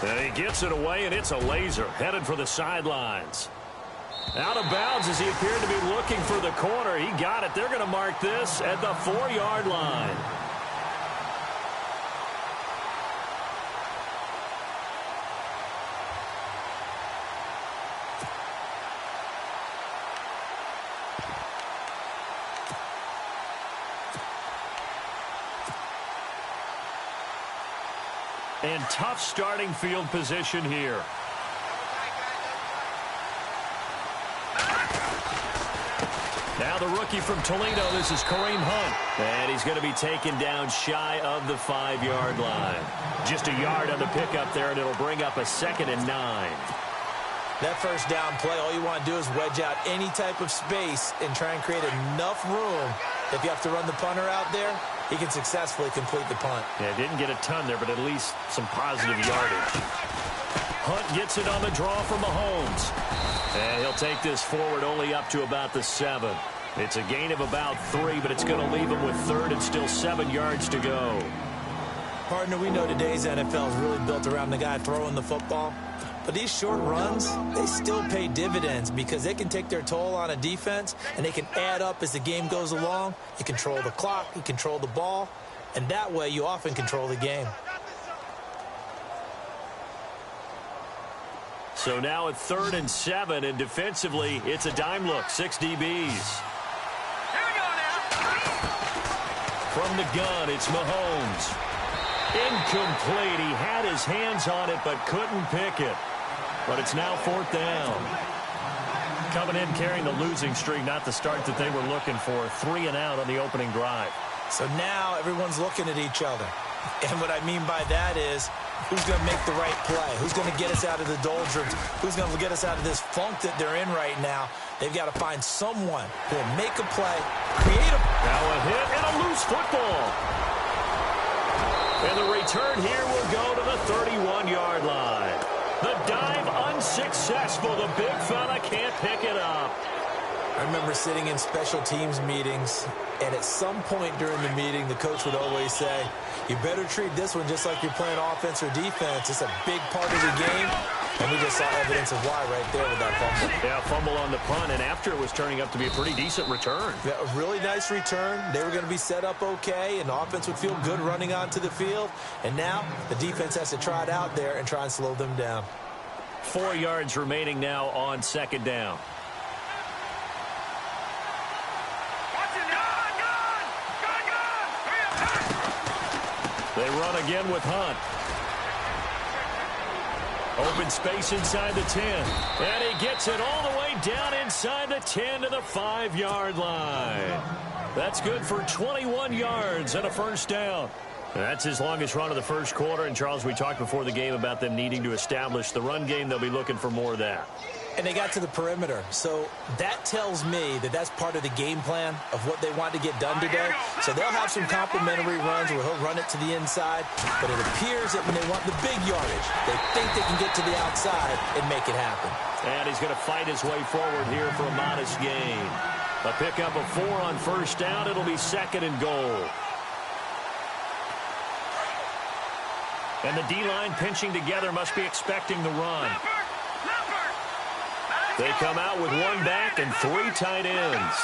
And he gets it away, and it's a laser headed for the sidelines. Out of bounds as he appeared to be looking for the corner. He got it. They're going to mark this at the 4-yard line. And tough starting field position here. Now the rookie from Toledo, this is Kareem Hunt. And he's going to be taken down shy of the 5-yard line. Just a yard on the pickup there, and it'll bring up a 2nd and 9. That first down play, all you want to do is wedge out any type of space and try and create enough room. If you have to run the punter out there, he can successfully complete the punt. Yeah, didn't get a ton there, but at least some positive yardage. Hunt gets it on the draw for Mahomes. And he'll take this forward only up to about the 7. It's a gain of about 3, but it's going to leave him with 3rd and still 7 yards to go. Partner, we know today's NFL is really built around the guy throwing the football. But these short runs, they still pay dividends because they can take their toll on a defense, and they can add up as the game goes along. You control the clock, you control the ball, and that way you often control the game. So now at 3rd and 7, and defensively, it's a dime look, 6 DBs. From the gun, it's Mahomes. Incomplete. He had his hands on it, but couldn't pick it. But it's now 4th down. Coming in carrying the losing streak, not the start that they were looking for. 3 and out on the opening drive. So now everyone's looking at each other. And what I mean by that is, who's going to make the right play? Who's going to get us out of the doldrums? Who's going to get us out of this funk that they're in right now? They've got to find someone who will make a play, create a... Now a hit and a loose football. And the return here will go to the 31-yard line. The dive unsuccessful. The big fella can't pick it up. I remember sitting in special teams meetings, and at some point during the meeting, the coach would always say, you better treat this one just like you're playing offense or defense. It's a big part of the game, and we just saw evidence of why right there with that fumble. Yeah, fumble on the punt, and after it was turning up to be a pretty decent return. Yeah, a really nice return. They were going to be set up okay, and the offense would feel good running onto the field. And now the defense has to try it out there and try and slow them down. 4 yards remaining now on 2nd down. They run again with Hunt. Open space inside the 10. And he gets it all the way down inside the 10 to the 5-yard line. That's good for 21 yards and a 1st down. That's his longest run of the first quarter. And, Charles, we talked before the game about them needing to establish the run game. They'll be looking for more of that. And they got to the perimeter. So that tells me that that's part of the game plan of what they want to get done today. So they'll have some complimentary runs where he'll run it to the inside. But it appears that when they want the big yardage, they think they can get to the outside and make it happen. And he's going to fight his way forward here for a modest gain. A pickup of 4 on 1st down. It'll be 2nd and goal. And the D-line pinching together must be expecting the run. They come out with 1 back and 3 tight ends.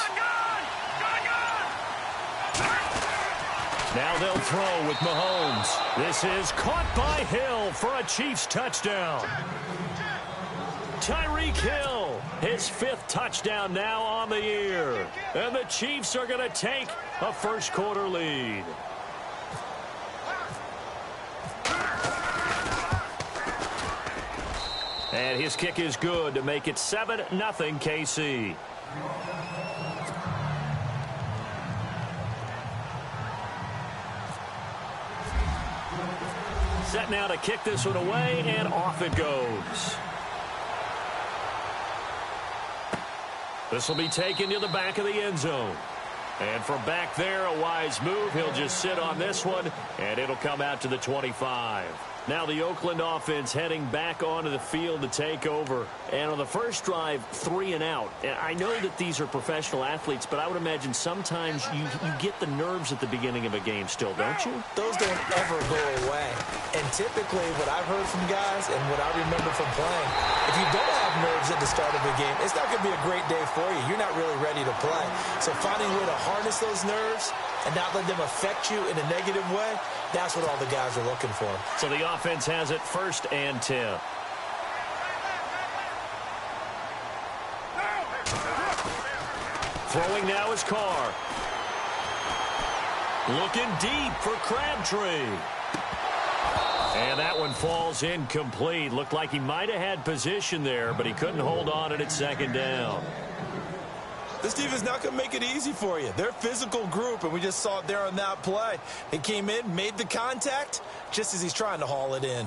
Now they'll throw with Mahomes. This is caught by Hill for a Chiefs touchdown. Tyreek Hill, his 5th touchdown now on the year. And the Chiefs are going to take a first quarter lead. And his kick is good to make it 7-0 KC. Set now to kick this one away, and off it goes. This will be taken to the back of the end zone. And from back there, a wise move. He'll just sit on this one, and it'll come out to the 25. Now the Oakland offense heading back onto the field to take over. And on the first drive, 3 and out. I know that these are professional athletes, but I would imagine sometimes you get the nerves at the beginning of a game still, don't you? Those don't ever go away. And typically what I've heard from guys and what I remember from playing, if you don't have nerves at the start of a game, it's not going to be a great day for you. You're not really ready to play. So finding a way to harness those nerves and not let them affect you in a negative way, that's what all the guys are looking for. So the offense has it 1st and 10. Throwing now is Carr. Looking deep for Crabtree. And that one falls incomplete. Looked like he might have had position there, but he couldn't hold on at 2nd down. This team is not going to make it easy for you. They're a physical group, and we just saw it there on that play. He came in, made the contact, just as he's trying to haul it in.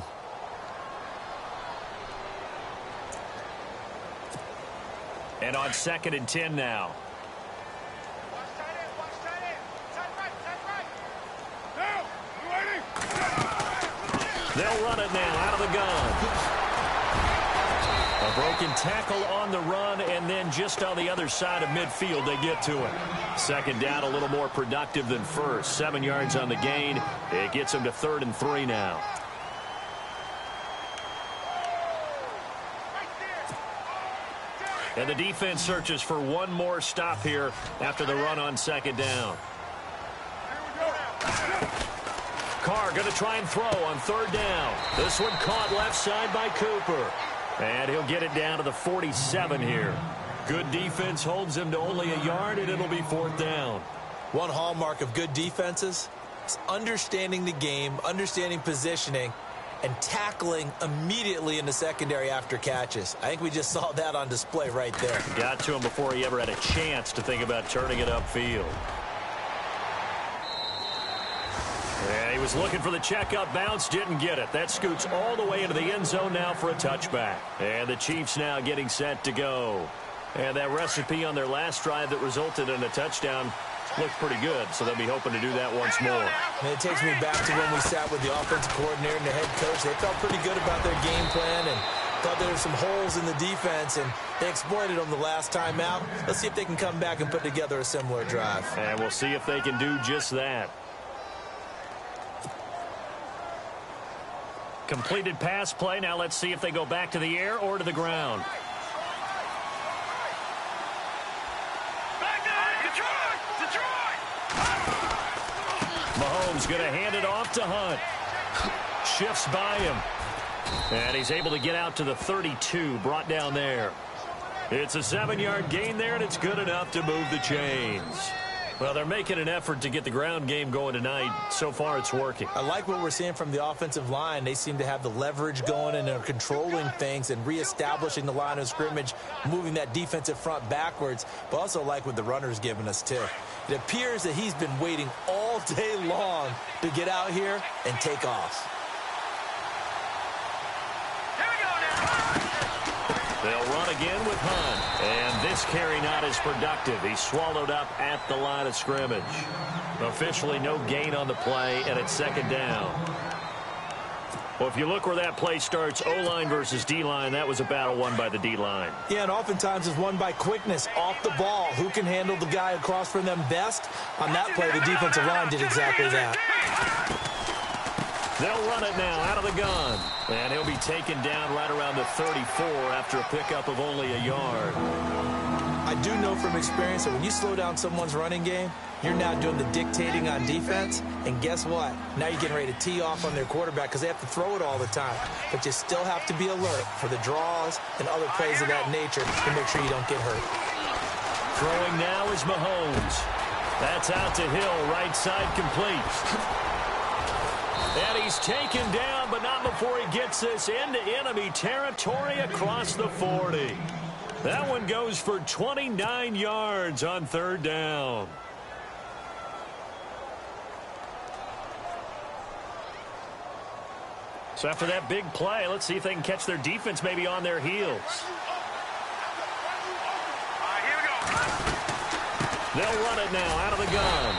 And on 2nd and 10 now. They'll run it now out of the gun. A broken tackle on the run, and then just on the other side of midfield, they get to it. 2nd down, a little more productive than first. 7 yards on the gain. It gets them to 3rd and 3 now. And the defense searches for one more stop here after the run on 2nd down. Carr going to try and throw on 3rd down. This one caught left side by Cooper. And he'll get it down to the 47 here. Good defense holds him to only a yard, and it'll be 4th down. One hallmark of good defenses is understanding the game, understanding positioning, and tackling immediately in the secondary after catches. I think we just saw that on display right there. Got to him before he ever had a chance to think about turning it upfield. And he was looking for the checkup bounce, didn't get it. That scoots all the way into the end zone now for a touchback. And the Chiefs now getting set to go. And that recipe on their last drive that resulted in a touchdown looked pretty good, so they'll be hoping to do that once more. And it takes me back to when we sat with the offensive coordinator and the head coach. They felt pretty good about their game plan and thought there were some holes in the defense, and they exploited them the last time out. Let's see if they can come back and put together a similar drive. And we'll see if they can do just that. Completed pass play. Now let's see if they go back to the air or to the ground. Mahomes going to hand it off to Hunt. Shifts by him. And he's able to get out to the 32, brought down there. It's a 7-yard gain there, and it's good enough to move the chains. Well, they're making an effort to get the ground game going tonight. So far, it's working. I like what we're seeing from the offensive line. They seem to have the leverage going, and they're controlling things and reestablishing the line of scrimmage, moving that defensive front backwards, but also like what the runner's giving us, too. It appears that he's been waiting all day long to get out here and take off. They'll run again with Hunt. And this carry not as productive. He's swallowed up at the line of scrimmage. Officially no gain on the play, and it's 2nd down. Well, if you look where that play starts, O-line versus D-line, that was a battle won by the D-line. Yeah, and oftentimes it's won by quickness, off the ball. Who can handle the guy across from them best? On that play, the defensive line did exactly that. They'll run it now out of the gun. And he'll be taken down right around the 34 after a pickup of only a yard. I do know from experience that when you slow down someone's running game, you're now doing the dictating on defense. And guess what? Now you're getting ready to tee off on their quarterback because they have to throw it all the time. But you still have to be alert for the draws and other plays of that nature to make sure you don't get hurt. Throwing now is Mahomes. That's out to Hill, right side complete. And he's taken down, but not before he gets this into enemy territory across the 40. That one goes for 29 yards on 3rd down. So after that big play, let's see if they can catch their defense maybe on their heels. They'll run it now out of the gun.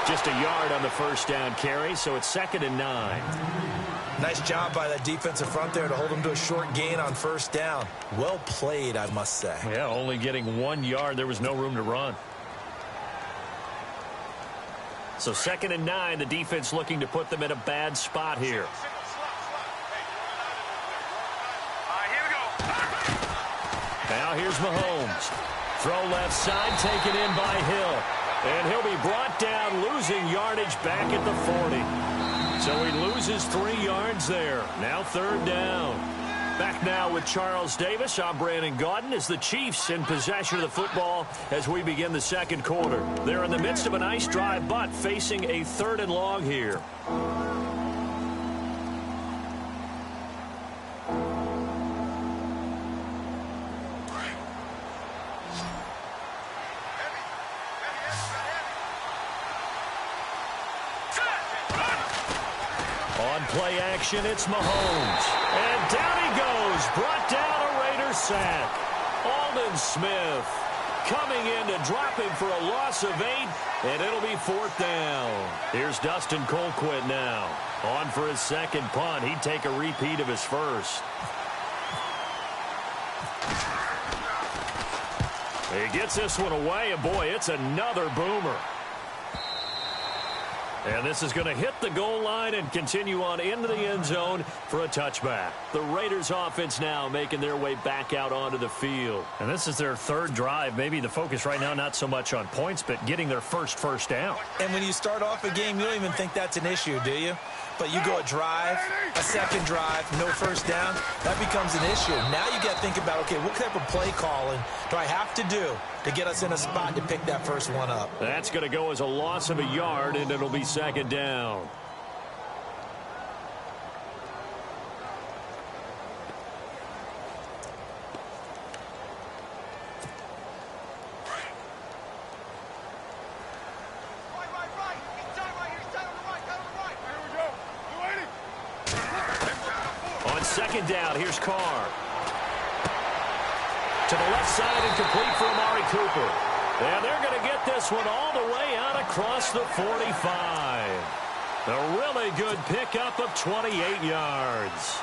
Just a yard on the first down carry, so it's 2nd and 9. Nice job by that defensive front there to hold them to a short gain on first down. Well played, I must say. Yeah, only getting 1 yard. There was no room to run. So 2nd and 9, the defense looking to put them in a bad spot here. Now here's Mahomes. Throw left side, taken in by Hill. And he'll be brought down, losing yardage back at the 40. So he loses 3 yards there. Now 3rd down. Back now with Charles Davis. I'm Brandon Gaudin as the Chiefs in possession of the football as we begin the 2nd quarter. They're in the midst of a nice drive, but facing a 3rd and long here. Play action, it's Mahomes. And down he goes. Brought down a Raider sack. Aldon Smith coming in to drop him for a loss of 8, and it'll be 4th down. Here's Dustin Colquitt now. On for his 2nd punt. He'd take a repeat of his first. He gets this one away, and boy, it's another boomer. And this is going to hit the goal line and continue on into the end zone for a touchback. The Raiders offense now making their way back out onto the field. And this is their 3rd drive. Maybe the focus right now not so much on points, but getting their first down. And when you start off a game, you don't even think that's an issue, do you? But you go a drive, a 2nd drive, no first down, that becomes an issue. Now you got to think about, okay, what type of play calling do I have to do to get us in a spot to pick that first one up? That's going to go as a loss of a yard, and it'll be 2nd down. On 2nd down, here's Carr. To the left side and complete for Amari Cooper. And they're going to get this one all the way out across the 45. A really good pickup of 28 yards.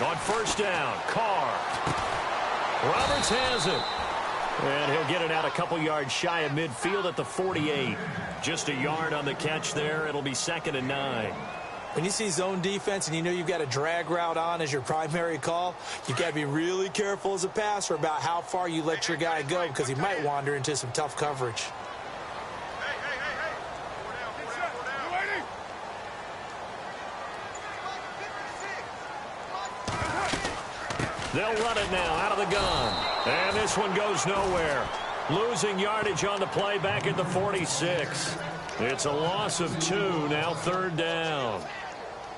On 1st down, Carr. Roberts has it. And he'll get it out a couple yards shy of midfield at the 48. Just a yard on the catch there. It'll be 2nd and 9. When you see zone defense and you know you've got a drag route on as your primary call, you've got to be really careful as a passer about how far you let your guy go because he might wander into some tough coverage. They'll run it now out of the gun. And this one goes nowhere. Losing yardage on the play back at the 46. It's a loss of 2, now 3rd down.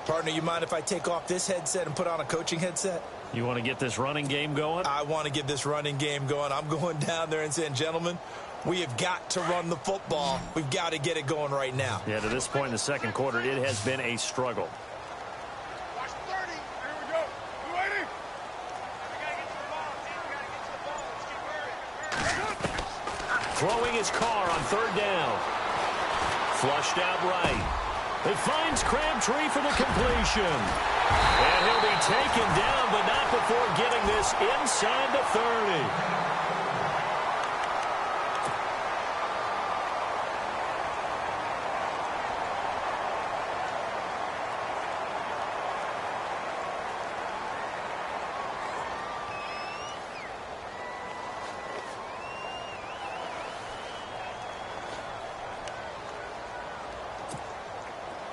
Partner, you mind if I take off this headset and put on a coaching headset? You want to get this running game going? I want to get this running game going. I'm going down there and saying, gentlemen, we have got to run the football. We've got to get it going right now. Yeah, to this point in the 2nd quarter, it has been a struggle. Throwing his Carr on 3rd down. Flushed out right. It finds Crabtree for the completion. And he'll be taken down, but not before getting this inside the 30.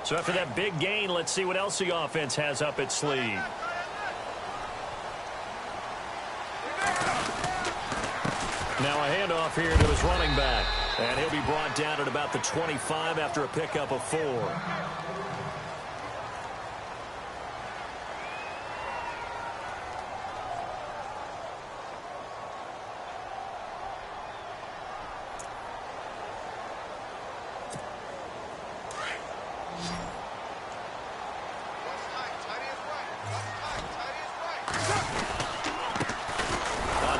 So after that big gain, let's see what else the offense has up its sleeve. Now a handoff here to his running back. And he'll be brought down at about the 25 after a pickup of 4.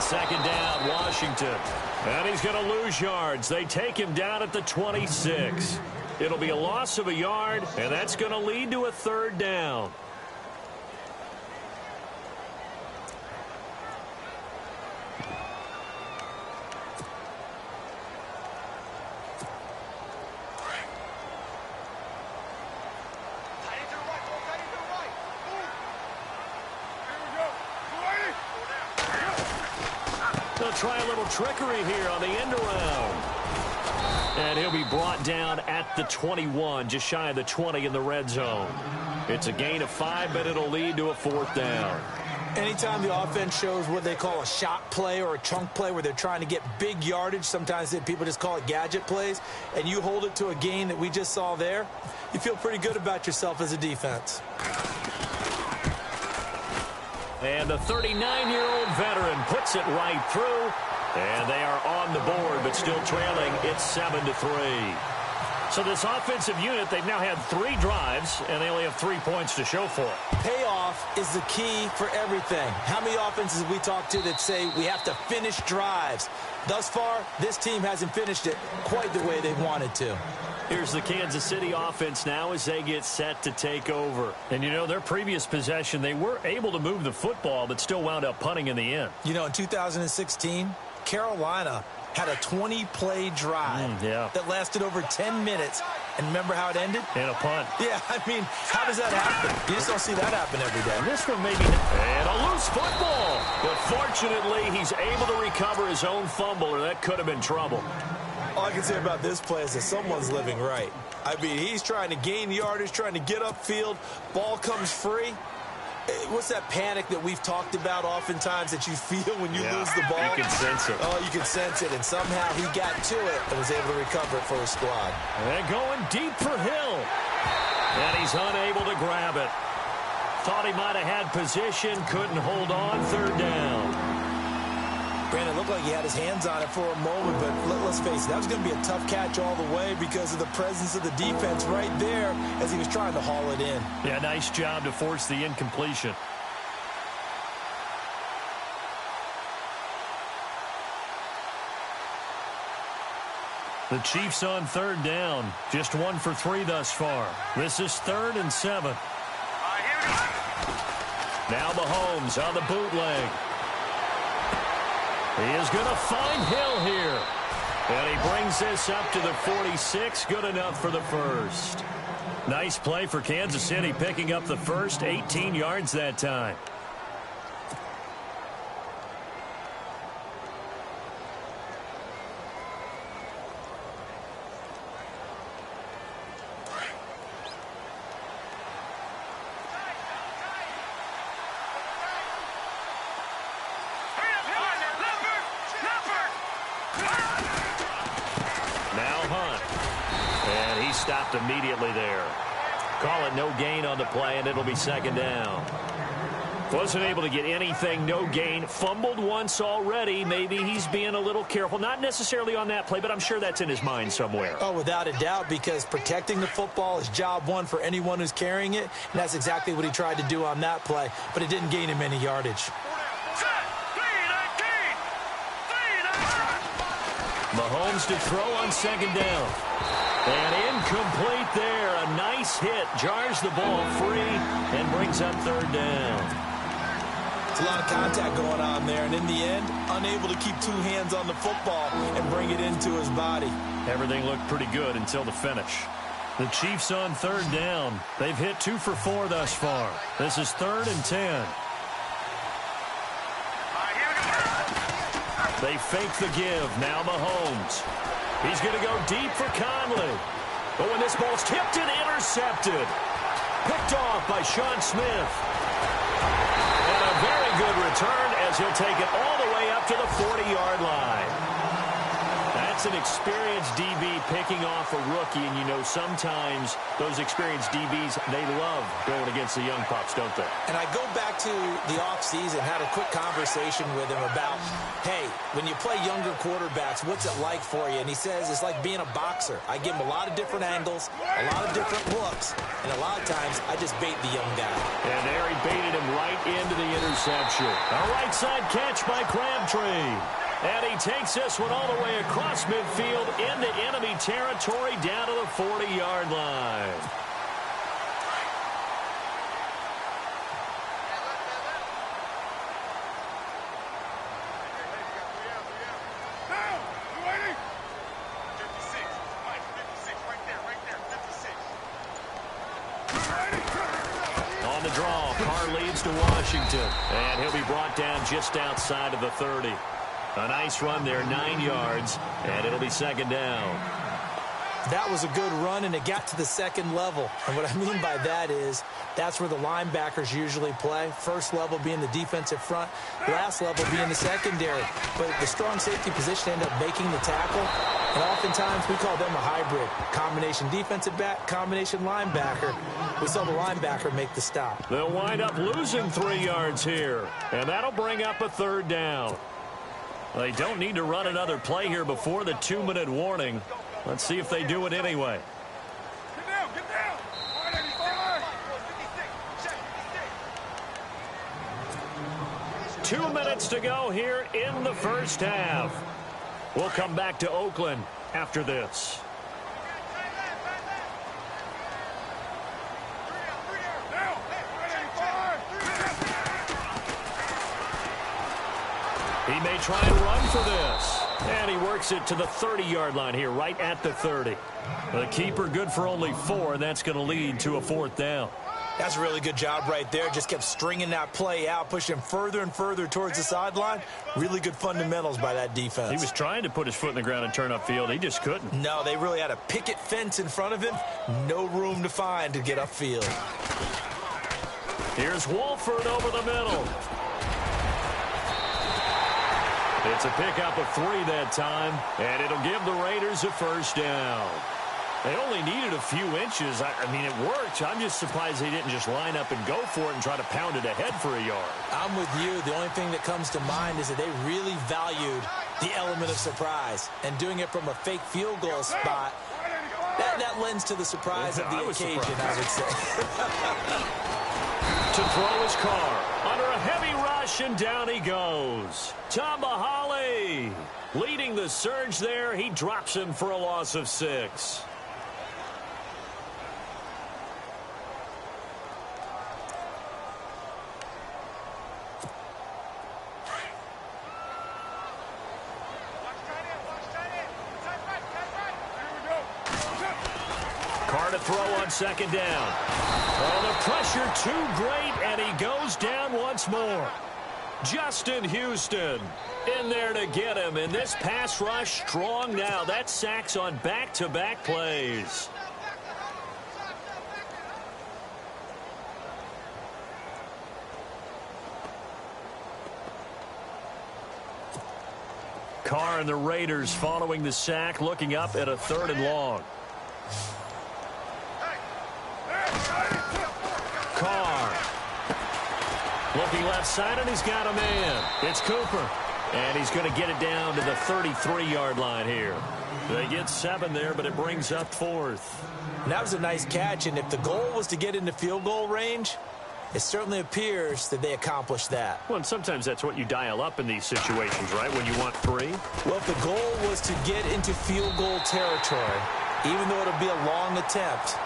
second down, Washington. And he's going to lose yards. They take him down at the 26. It'll be a loss of a yard, and that's going to lead to a third down. They'll try a little trickery here on the end around. And he'll be brought down at the 21, just shy of the 20 in the red zone. It's a gain of 5, but it'll lead to a fourth down. Anytime the offense shows what they call a shot play or a chunk play where they're trying to get big yardage, sometimes people just call it gadget plays, and you hold it to a gain that we just saw there, you feel pretty good about yourself as a defense. And the 39-year-old veteran puts it right through. And they are on the board, but still trailing. It's 7-3. So this offensive unit, they've now had 3 drives, and they only have 3 points to show for it. Payoff is the key for everything. How many offenses have we talked to that say we have to finish drives? Thus far, this team hasn't finished it quite the way they wanted to. Here's the Kansas City offense now as they get set to take over. And, you know, their previous possession, they were able to move the football, but still wound up punting in the end. You know, in 2016, Carolina had a 20-play drive that lasted over 10 minutes. And remember how it ended? In a punt. Yeah, I mean, how does that happen? You just don't see that happen every day. This one maybe not. And a loose football. But fortunately, he's able to recover his own fumble, or that could have been trouble. All I can say about this play is that someone's living right. I mean, he's trying to gain yardage, trying to get upfield. Ball comes free. What's that panic that we've talked about oftentimes that you feel when you lose the ball? You can sense it. Oh, you can sense it. And somehow he got to it and was able to recover it for his squad. And going deep for Hill. And he's unable to grab it. Thought he might have had position, couldn't hold on, third down. Brandon, it looked like he had his hands on it for a moment, but let's face it, that was going to be a tough catch all the way because of the presence of the defense right there as he was trying to haul it in. Yeah, nice job to force the incompletion. The Chiefs on third down, just 1 for 3 thus far. This is 3rd and 7. Now Mahomes on the bootleg. He is going to find Hill here. And he brings this up to the 46. Good enough for the first. Nice play for Kansas City, picking up the first, 18 yards that time. Stopped immediately there. Call it no gain on the play, and it'll be second down. Wasn't able to get anything, no gain. Fumbled once already. Maybe he's being a little careful. Not necessarily on that play, but I'm sure that's in his mind somewhere. Oh, without a doubt, because protecting the football is job one for anyone who's carrying it, and that's exactly what he tried to do on that play, but it didn't gain him any yardage. Mahomes to throw on second down. And incomplete there. A nice hit. Jars the ball free and brings up third down. It's a lot of contact going on there. And in the end, unable to keep 2 hands on the football and bring it into his body. Everything looked pretty good until the finish. The Chiefs on third down. They've hit 2 for 4 thus far. This is 3rd and 10. They fake the give. Now Mahomes. He's going to go deep for Conley. But when this ball's tipped and intercepted. Picked off by Sean Smith. And a very good return as he'll take it all the way up to the 40-yard line. That's an experienced DB picking off a rookie, and you know sometimes those experienced DBs, they love going against the young pups, don't they? And I go back to the offseason, had a quick conversation with him about, hey, when you play younger quarterbacks, what's it like for you? And he says it's like being a boxer. I give him a lot of different angles, a lot of different looks, and a lot of times I just bait the young guy. And there he baited him right into the interception. A right side catch by Crabtree. tree. And he takes this one all the way across midfield into enemy territory down to the 40-yard line. On the draw, Carr leads to Washington. And he'll be brought down just outside of the 30. A nice run there, 9 yards, and it'll be second down. That was a good run, and it got to the second level. And what I mean by that is that's where the linebackers usually play. First level being the defensive front, last level being the secondary. But the strong safety position ended up making the tackle, and oftentimes we call them a hybrid. Combination defensive back, combination linebacker. We saw the linebacker make the stop. They'll wind up losing 3 yards here, and that'll bring up a third down. They don't need to run another play here before the 2-minute warning. Let's see if they do it anyway. Get down, get down. 2 minutes to go here in the first half. We'll come back to Oakland after this. He may try and run for this. And he works it to the 30-yard line here, right at the 30. The keeper good for only 4, and that's going to lead to a fourth down. That's a really good job right there. Just kept stringing that play out, pushing further and further towards the sideline. Really good fundamentals by that defense. He was trying to put his foot in the ground and turn upfield. He just couldn't. No, they really had a picket fence in front of him. No room to find to get upfield. Here's Wolford over the middle. It's a pickup of 3 that time, and it'll give the Raiders a first down. They only needed a few inches. I mean, it worked. I'm just surprised they didn't just line up and go for it and try to pound it ahead for a yard. I'm with you. The only thing that comes to mind is that they really valued the element of surprise. And doing it from a fake field goal spot, that lends to the surprise of the occasion, I would say. To throw his car under a heavy rush, and down he goes. Tambahali leading the surge there. He drops him for a loss of 6. Carr to throw on second down. Oh, the pressure too great, and he goes down once more. Justin Houston in there to get him, and this pass rush strong now. That's sacks on back-to-back plays. Carr and the Raiders following the sack, looking up at a 3rd and long. Carr looking left side, and he's got a man. It's Cooper, and he's going to get it down to the 33-yard line here. They get 7 there, but it brings up 4th. And that was a nice catch, and if the goal was to get into field goal range, it certainly appears that they accomplished that. Well, and sometimes that's what you dial up in these situations, right, when you want 3? Well, if the goal was to get into field goal territory, even though it'll be a long attempt,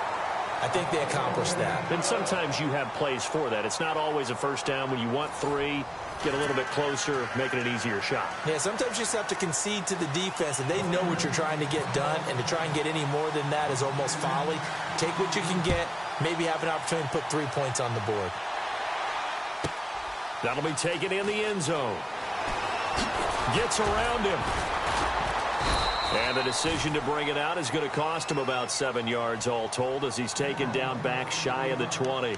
I think they accomplished that. And sometimes you have plays for that. It's not always a first down. When you want 3, get a little bit closer, making an easier shot. Yeah, sometimes you just have to concede to the defense, and they know what you're trying to get done, and to try and get any more than that is almost folly. Take what you can get, maybe have an opportunity to put 3 points on the board. That'll be taken in the end zone. Gets around him. And the decision to bring it out is going to cost him about 7 yards all told, as he's taken down back shy of the 20.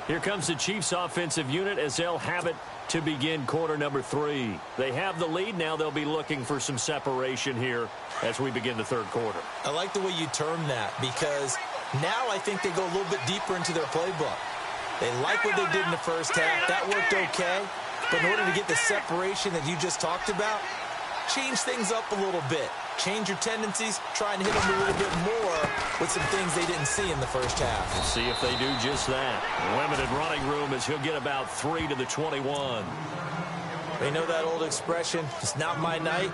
Here comes the Chiefs offensive unit as they'll have it to begin quarter number 3. They have the lead. Now they'll be looking for some separation here as we begin the 3rd quarter. I like the way you term that, because now I think they go a little bit deeper into their playbook. They like what they did in the first half. That worked okay. But in order to get the separation that you just talked about, change things up a little bit. Change your tendencies, try and hit them a little bit more with some things they didn't see in the first half. We'll see if they do just that. Limited running room as he'll get about 3 to the 21. They know that old expression, it's not my night.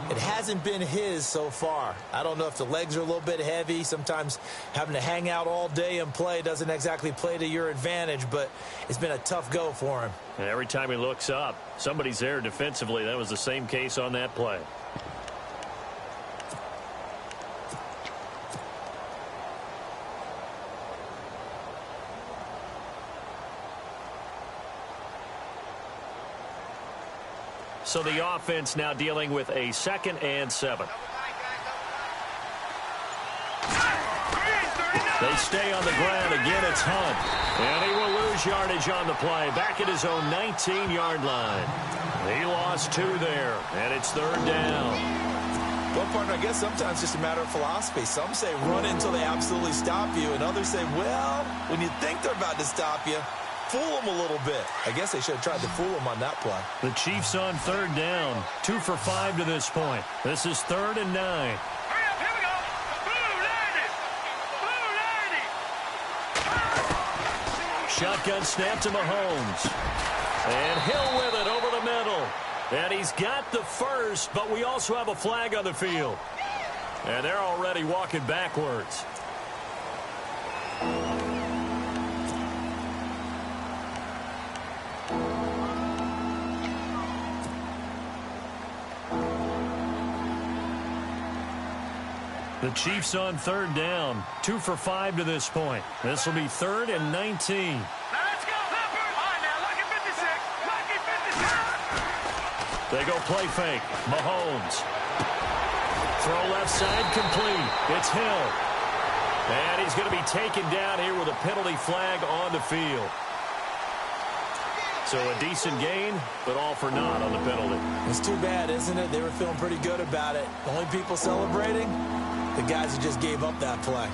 It hasn't been his so far. I don't know if the legs are a little bit heavy. Sometimes having to hang out all day and play doesn't exactly play to your advantage, but it's been a tough go for him. And every time he looks up, somebody's there defensively. That was the same case on that play. So the offense now dealing with a 2nd and 7. They stay on the ground. Again, it's Hunt. And he will lose yardage on the play. Back at his own 19-yard line. He lost 2 there, and it's 3rd down. Well, partner, I guess sometimes it's just a matter of philosophy. Some say run until they absolutely stop you, and others say, well, when you think they're about to stop you, fool them a little bit. I guess they should have tried to fool them on that play. The Chiefs on 3rd down. 2 for 5 to this point. This is 3rd and 9. Shotgun snap to Mahomes. And Hill with it over the middle. And he's got the first, but we also have a flag on the field. And they're already walking backwards. The Chiefs on 3rd down. 2 for 5 to this point. This will be 3rd and 19. They go play fake. Mahomes. Throw left side complete. It's Hill. And he's going to be taken down here with a penalty flag on the field. So a decent gain, but all for naught on the penalty. It's too bad, isn't it? They were feeling pretty good about it. The only people celebrating, the guys who just gave up that play.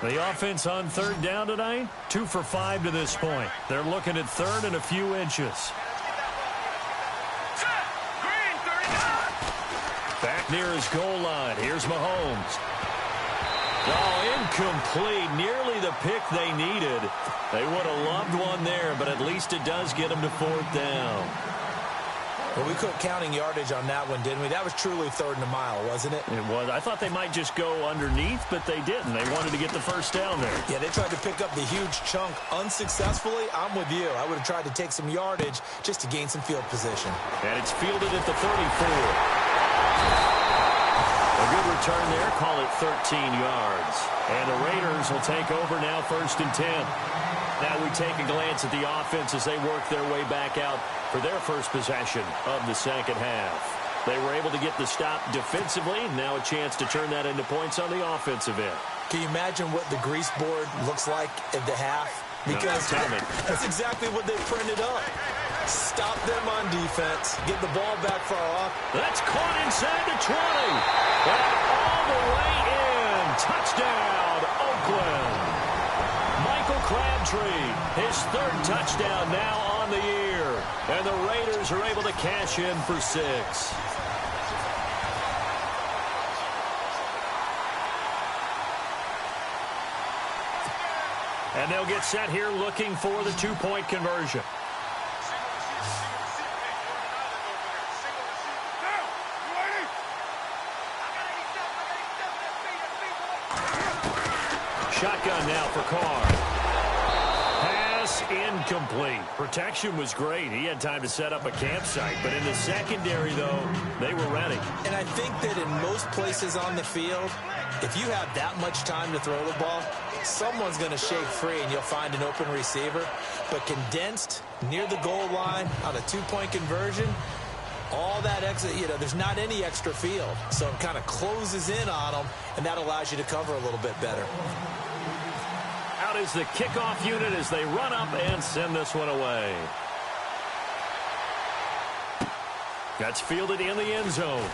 The offense on 3rd down tonight, 2 for 5 to this point. They're looking at 3rd and a few inches. Back near his goal line. Here's Mahomes. Oh, incomplete. Nearly the pick they needed. They would have loved one there, but at least it does get them to 4th down. Well, we quit counting yardage on that one, didn't we? That was truly 3rd and a mile, wasn't it? It was. I thought they might just go underneath, but they didn't. They wanted to get the first down there. Yeah, they tried to pick up the huge chunk unsuccessfully. I'm with you. I would have tried to take some yardage just to gain some field position. And it's fielded at the 34. A good return there. Call it 13 yards. And the Raiders will take over now 1st and 10. Now we take a glance at the offense as they work their way back out for their first possession of the 2nd half. They were able to get the stop defensively. Now a chance to turn that into points on the offensive end. Can you imagine what the grease board looks like at the half? Because that's exactly what they printed up. Stop them on defense. Get the ball back far off. That's caught inside the 20. And all the way in. Touchdown, Oakland. Michael Crabtree, his 3rd touchdown now on the year. And the Raiders are able to cash in for 6. And they'll get set here looking for the 2-point conversion. Shotgun now for Carr. Pass incomplete. Protection was great. He had time to set up a campsite. But in the secondary, though, they were ready. And I think that in most places on the field, if you have that much time to throw the ball, someone's going to shake free and you'll find an open receiver. But condensed near the goal line on a 2-point conversion, all that extra, there's not any extra field. So it kind of closes in on them, and that allows you to cover a little bit better. Out is the kickoff unit as they run up and send this one away. That's fielded in the end zone.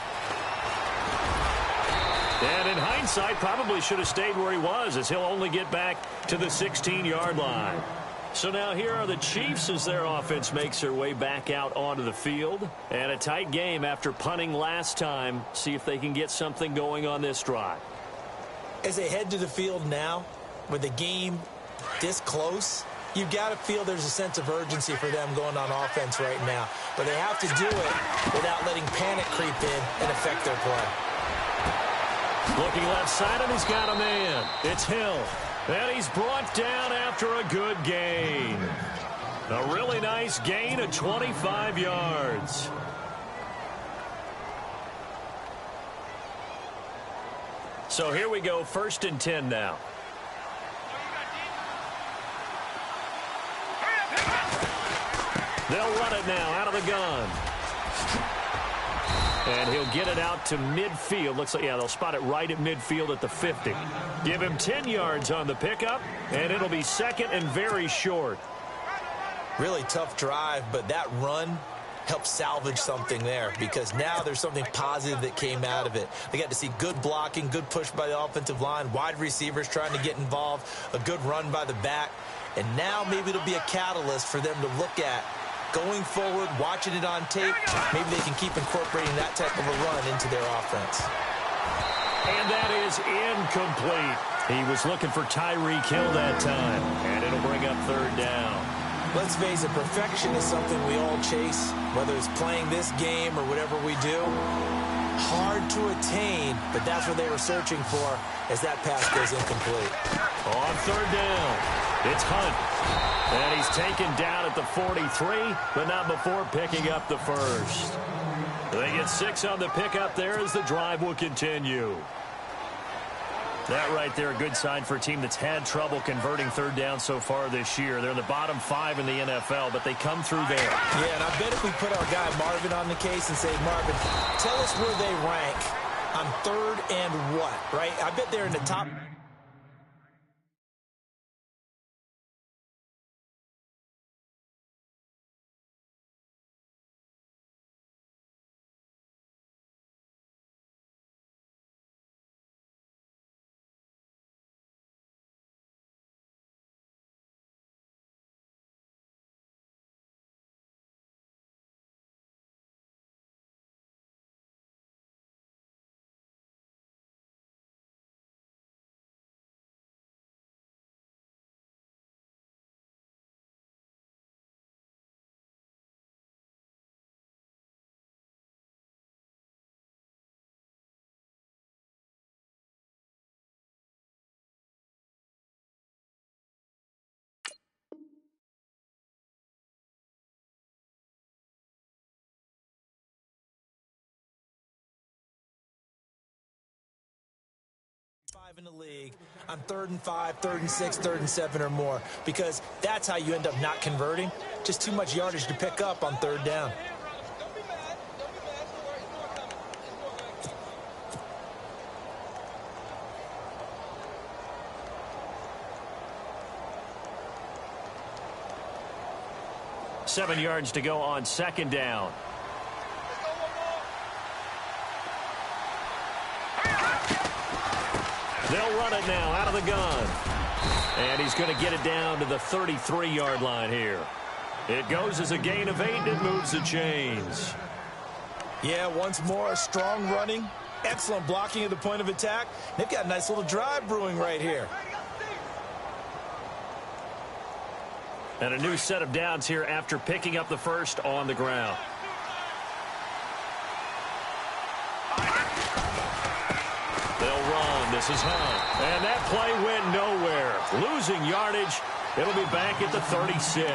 And in hindsight, probably should have stayed where he was, as he'll only get back to the 16-yard line. So now here are the Chiefs as their offense makes their way back out onto the field. And a tight game after punting last time. See if they can get something going on this drive. As they head to the field now, with the game this close, you've got to feel there's a sense of urgency for them going on offense right now. But they have to do it without letting panic creep in and affect their play. Looking left side, and he's got a man. It's Hill. And he's brought down after a good gain. A really nice gain of 25 yards. So here we go, 1st and 10 now. They'll run it now out of the gun. And he'll get it out to midfield. Looks like, yeah, they'll spot it right at midfield at the 50. Give him 10 yards on the pickup, and it'll be 2nd and very short. Really tough drive, but that run helped salvage something there because now there's something positive that came out of it. They got to see good blocking, good push by the offensive line, wide receivers trying to get involved, a good run by the back, and now maybe it'll be a catalyst for them to look at going forward, watching it on tape. Maybe they can keep incorporating that type of a run into their offense. And that is incomplete. He was looking for Tyreek Hill that time, and it'll bring up 3rd down. Let's face it, perfection is something we all chase, whether it's playing this game or whatever we do. Hard to attain, but that's what they were searching for as that pass goes incomplete. On 3rd down, it's Hunt. And he's taken down at the 43, but not before picking up the 1st. They get 6 on the pickup there as the drive will continue. That right there, a good sign for a team that's had trouble converting 3rd down so far this year. They're in the bottom 5 in the NFL, but they come through there. Yeah, and I bet if we put our guy Marvin on the case and say, Marvin, tell us where they rank on 3rd and what, right? I bet they're in the top. In the league on 3rd and 5, 3rd and 6, 3rd and 7 or more, because that's how you end up not converting. Just too much yardage to pick up on 3rd down. Seven yards to go on 2nd down. They'll run it now out of the gun. And he's going to get it down to the 33-yard line here. It goes as a gain of 8, and it moves the chains. Yeah, once more, strong running, excellent blocking at the point of attack. They've got a nice little drive brewing right here. And a new set of downs here after picking up the 1st on the ground. This is Hunt. And that play went nowhere. Losing yardage. It'll be back at the 36.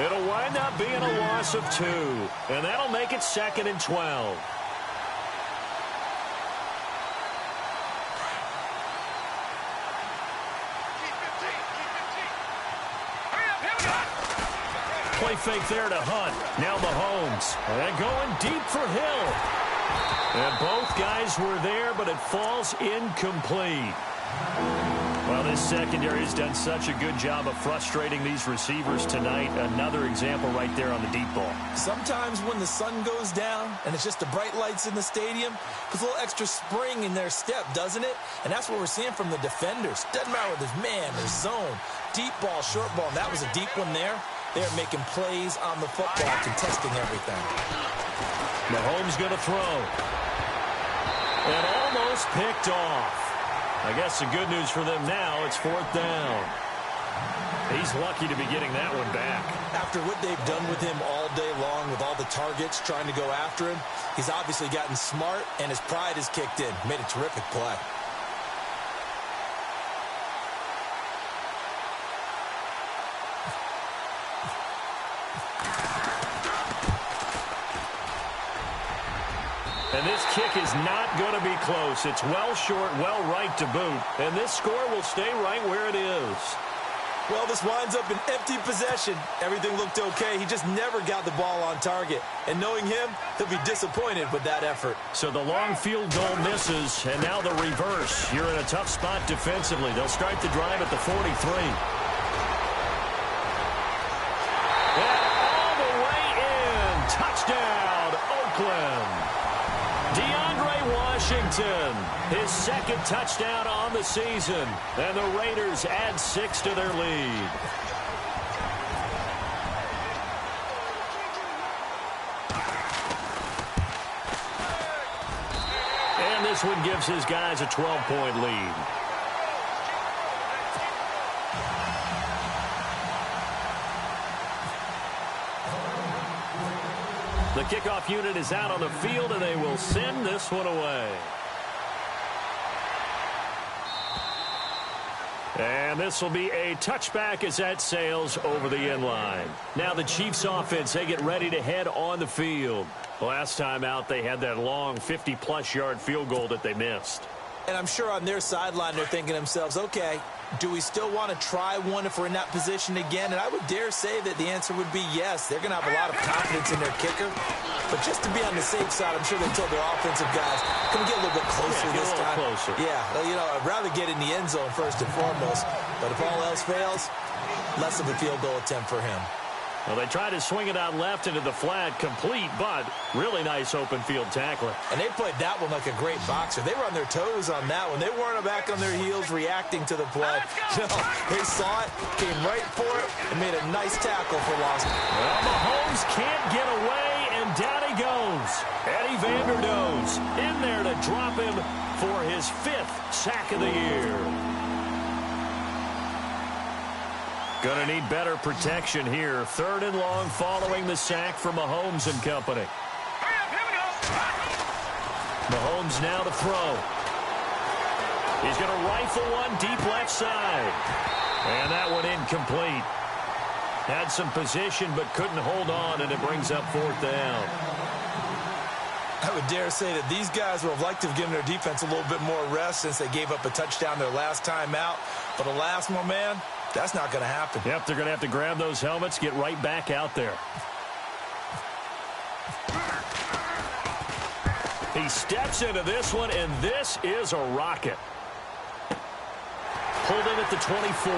It'll wind up being a loss of 2. And that'll make it 2nd and 12. Play fake there to Hunt. Now Mahomes. And going deep for Hill. And both guys were there, but it falls incomplete. Well, this secondary has done such a good job of frustrating these receivers tonight. Another example right there on the deep ball. Sometimes when the sun goes down and it's just the bright lights in the stadium, puts a little extra spring in their step, doesn't it? And that's what we're seeing from the defenders. Doesn't matter whether there's man or zone, deep ball, short ball. And that was a deep one there. They're making plays on the football, contesting everything. Mahomes going to throw. And almost picked off. I guess the good news for them now, it's 4th down. He's lucky to be getting that one back. After what they've done with him all day long with all the targets trying to go after him, he's obviously gotten smart and his pride has kicked in. Made a terrific play. And this kick is not going to be close. It's well short, well right to boot. And this score will stay right where it is. Well, this winds up in empty possession. Everything looked okay. He just never got the ball on target. And knowing him, he'll be disappointed with that effort. So the long field goal misses, and now the reverse. You're in a tough spot defensively. They'll start the drive at the 43. And all the way in. Touchdown, Oakland. Washington, his 2nd touchdown on the season, and the Raiders add 6 to their lead. And this one gives his guys a 12-point lead. The kickoff unit is out on the field, and they will send this one away. And this will be a touchback as that sails over the end line. Now the Chiefs offense, they get ready to head on the field. Last time out, they had that long 50-plus yard field goal that they missed. And I'm sure on their sideline, they're thinking to themselves, okay, do we still want to try one if we're in that position again? And I would dare say that the answer would be yes. They're going to have a lot of confidence in their kicker. But just to be on the safe side, I'm sure they told their offensive guys, can we get a little bit closer this time? Closer. Yeah, well, you know, I'd rather get in the end zone first and foremost. But if all else fails, less of a field goal attempt for him. Well, they try to swing it out left into the flat, complete, but really nice open field tackling. And they played that one like a great boxer. They were on their toes on that one. They weren't back on their heels reacting to the play. No, they saw it, came right for it, and made a nice tackle for loss. Well, Mahomes can't get away, and down he goes. Eddie Vanderdoes in there to drop him for his 5th sack of the year. Going to need better protection here. 3rd and long following the sack from Mahomes and company. Mahomes now to throw. He's going to rifle one deep left side. And that one incomplete. Had some position but couldn't hold on, and it brings up 4th down. I would dare say that these guys would have liked to have given their defense a little bit more rest since they gave up a touchdown their last time out. But alas, my man, that's not going to happen. Yep, they're going to have to grab those helmets, get right back out there. He steps into this one, and this is a rocket. Pulled in at the 24.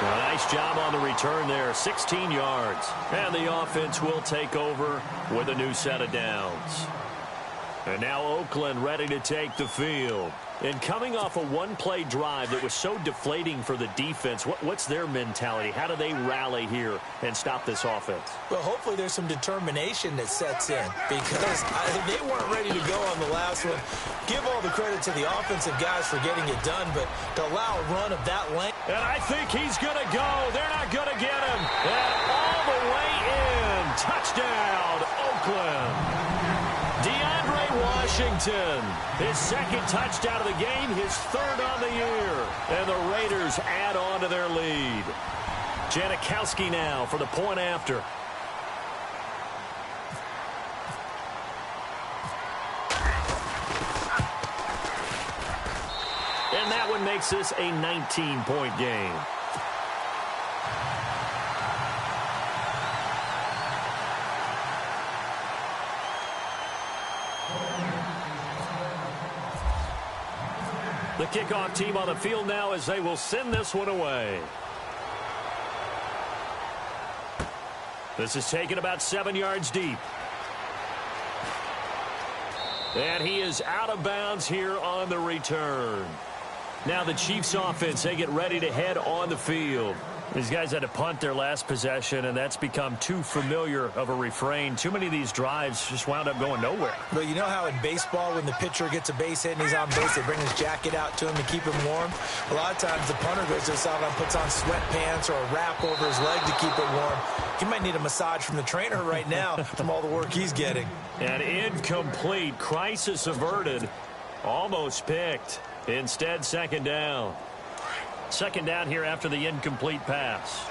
A nice job on the return there, 16 yards. And the offense will take over with a new set of downs. And now Oakland ready to take the field. And coming off a one-play drive that was so deflating for the defense, what's their mentality? How do they rally here and stop this offense? Well, hopefully there's some determination that sets in because they weren't ready to go on the last one. Give all the credit to the offensive guys for getting it done, but to allow a run of that length. And I think he's going to go. They're not going to get him. And all the way in. Touchdown, Oakland. Washington, his 2nd touchdown of the game, his 3rd on the year. And the Raiders add on to their lead. Janikowski now for the point after. And that one makes this a 19-point game. The kickoff team on the field now as they will send this one away. This is taken about 7 yards deep. And he is out of bounds here on the return. Now the Chiefs offense, they get ready to head on the field. These guys had to punt their last possession, and that's become too familiar of a refrain. Too many of these drives just wound up going nowhere. But you know how in baseball, when the pitcher gets a base hit and he's on base, they bring his jacket out to him to keep him warm? A lot of times the punter goes to the sideline, puts on sweatpants or a wrap over his leg to keep it warm. He might need a massage from the trainer right now from all the work he's getting. An incomplete, crisis averted, almost picked. Instead, second down. Second down here after the incomplete pass.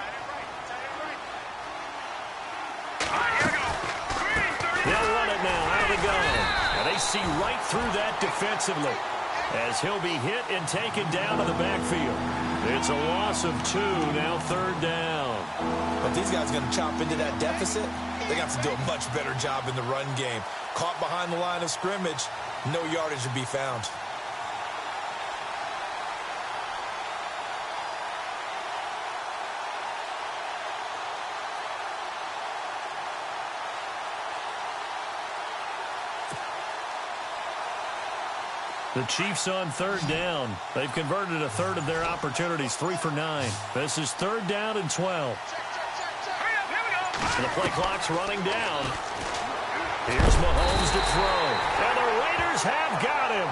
They'll run it now out of the gun. And they see right through that defensively as he'll be hit and taken down to the backfield. It's a loss of 2, now third down. But these guys are going to chop into that deficit. They got to do a much better job in the run game. Caught behind the line of scrimmage, no yardage to be found. The Chiefs on third down. They've converted a third of their opportunities, 3 for 9. This is third down and 12. And the play clock's running down. Here's Mahomes to throw. And the Raiders have got him.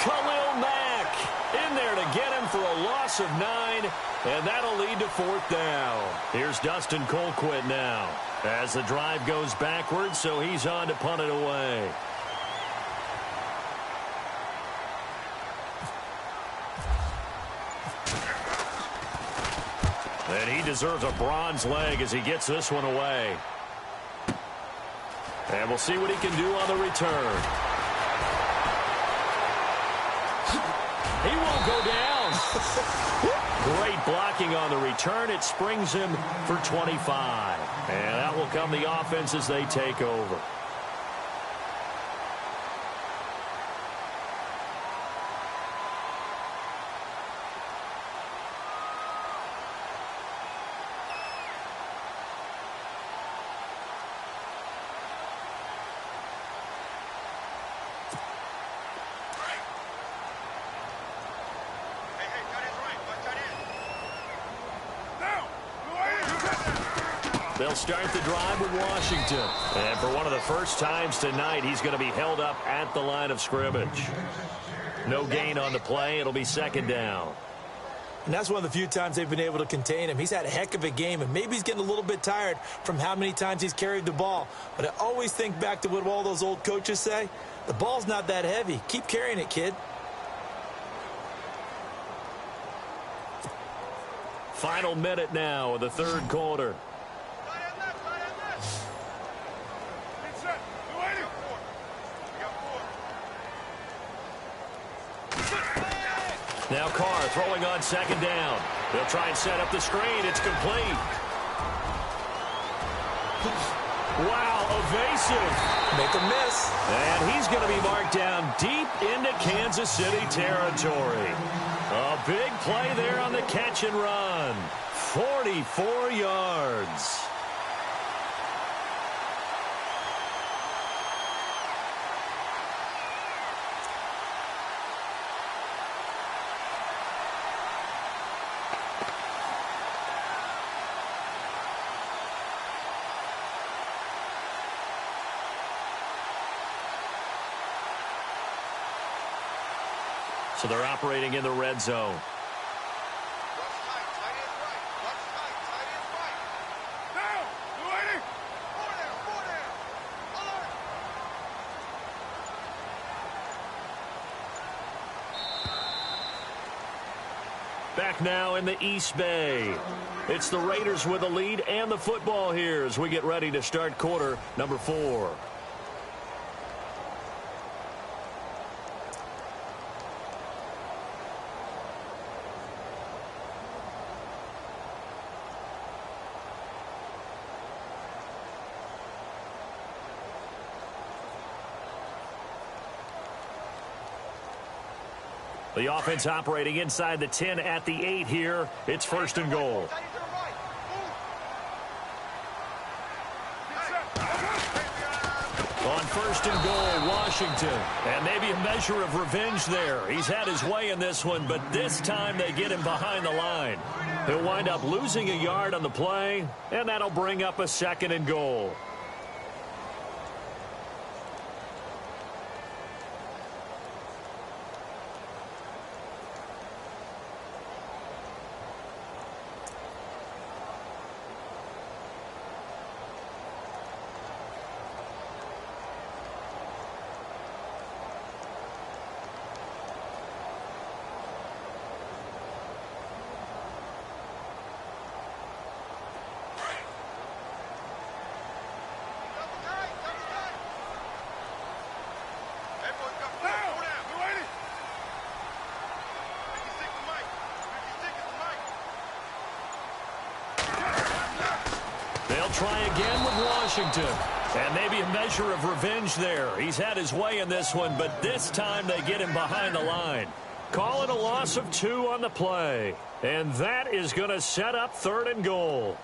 Khalil Mack in there to get him for a loss of 9. And that'll lead to fourth down. Here's Dustin Colquitt now as the drive goes backwards, so he's on to punt it away. And he deserves a bronze leg as he gets this one away. And we'll see what he can do on the return. He won't go down. Great blocking on the return. It springs him for 25. And out will come the offense as they take over. They'll start the drive with Washington. And for one of the first times tonight, he's going to be held up at the line of scrimmage. No gain on the play. It'll be second down. And that's one of the few times they've been able to contain him. He's had a heck of a game, and maybe he's getting a little bit tired from how many times he's carried the ball. But I always think back to what all those old coaches say. The ball's not that heavy. Keep carrying it, kid. Final minute now of the third quarter. Now Carr throwing on second down. They'll try and set up the screen. It's complete. Wow, evasive. Make a miss. And he's going to be marked down deep into Kansas City territory. A big play there on the catch and run. 44 yards. So they're operating in the red zone. Back now in the East Bay. It's the Raiders with the lead and the football here as we get ready to start quarter number 4. The offense operating inside the 10 at the 8 here. It's first and goal. On first and goal, Washington. And maybe a measure of revenge there. He's had his way in this one, but this time they get him behind the line. He'll wind up losing a yard on the play, and that'll bring up a second and goal. Try again with Washington. And maybe a measure of revenge there. He's had his way in this one, but this time they get him behind the line. Call it a loss of 2 on the play. And that is going to set up third and goal.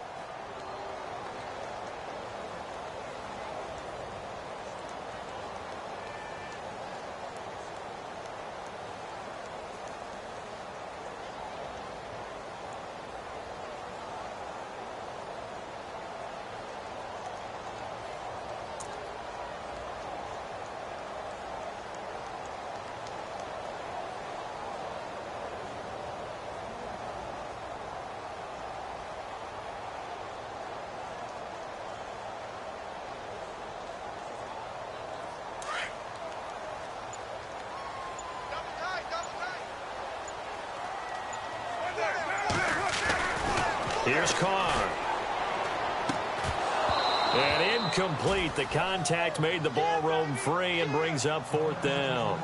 Here's Carr. And incomplete. The contact made the ball roam free and brings up fourth down.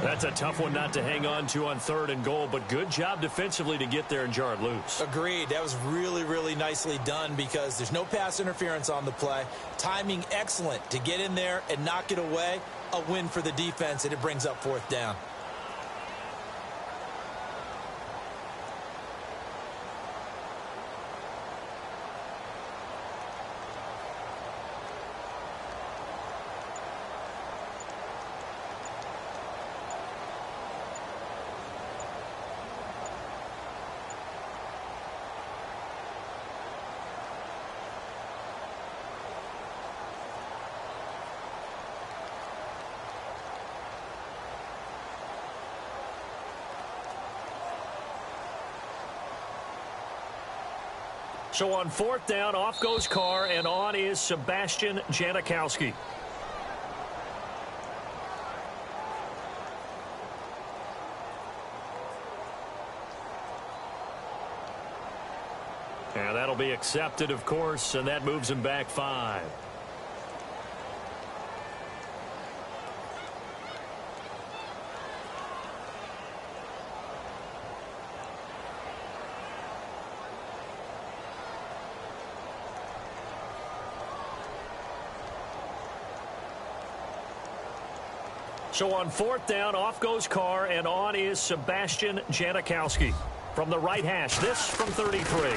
That's a tough one not to hang on to on third and goal, but good job defensively to get there and jar it loose. Agreed. That was really, really nicely done because there's no pass interference on the play. Timing excellent to get in there and knock it away. A win for the defense, and it brings up fourth down. So on fourth down, off goes Carr, and on is Sebastian Janikowski. And that'll be accepted, of course, and that moves him back 5. So on fourth down, off goes Carr, and on is Sebastian Janikowski. From the right hash, this from 33.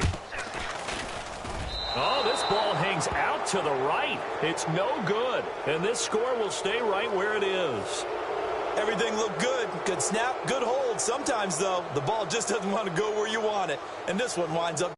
Oh, this ball hangs out to the right. It's no good, and this score will stay right where it is. Everything looked good. Good snap, good hold. Sometimes, though, the ball just doesn't want to go where you want it, and this one winds up